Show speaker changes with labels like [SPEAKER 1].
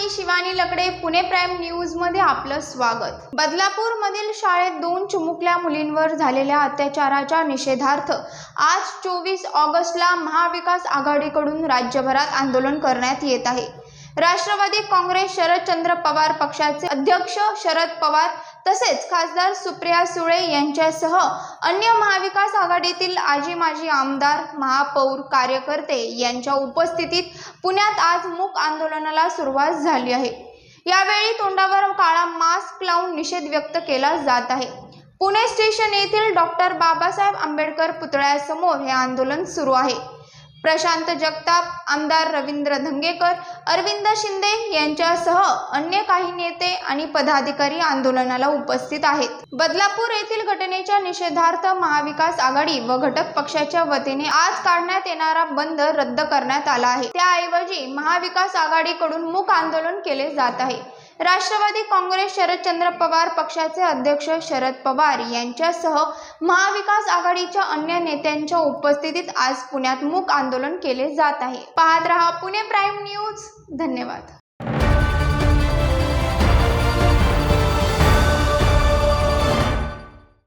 [SPEAKER 1] मी शिवानी लकडे, Pune prime news मध्ये आपलं स्वागत। बदलापूर मधील शाळेत 2 चिमुकल्या मुलींवर झालेल्या अत्याचाराच्या निषेधार्थ आज 24 ऑगस्टला महाविकास आघाडीकडून राज्यभरात आंदोलन करण्यात येत आहे। राष्ट्रवादी काँग्रेस शरदचंद्र पवार पक्षाचे अध्यक्ष शरद पवार तसेच खासदार सुप्रिया सुळे यांच्यासह अन्य महाविकास आघाडीतील आजी माजी आमदार, महापौर, कार्यकर्ते यांच्या उपस्थितीत पुण्यात आज मूक आंदोलनाला सुरुवात झाली आहे। यावेळी तोंडावर काळा मास्क लावून निषेध व्यक्त केला जात आहे। पुणे स्टेशन येथील डॉक्टर बाबासाहेब आंबेडकर पुतळ्यासमोर हे आंदोलन सुरू आहे। प्रशांत जगताप, आमदार रवींद्र धंगेकर, अरविंद शिंदे यांच्यासह अन्य काही नेते आणि पदाधिकारी आंदोलनाला उपस्थित आहेत। बदलापूर येथील घटनेच्या निषेधार्थ महाविकास आघाडी व घटक पक्षाच्या वतीने आज काढण्यात येणारा बंद रद्द करण्यात आला आहे। त्याऐवजी महाविकास आघाडीकडून मूक आंदोलन केले जात आहे। राष्ट्रवादी काँग्रेस शरदचंद्र पवार पक्षाचे अध्यक्ष शरद पवार यांच्यासह महाविकास आघाडीच्या अन्य नेत्यांच्या उपस्थितीत आज पुण्यात मूक आंदोलन केले जात आहे। पाहत रहा पुणे प्राईम न्यूज। धन्यवाद।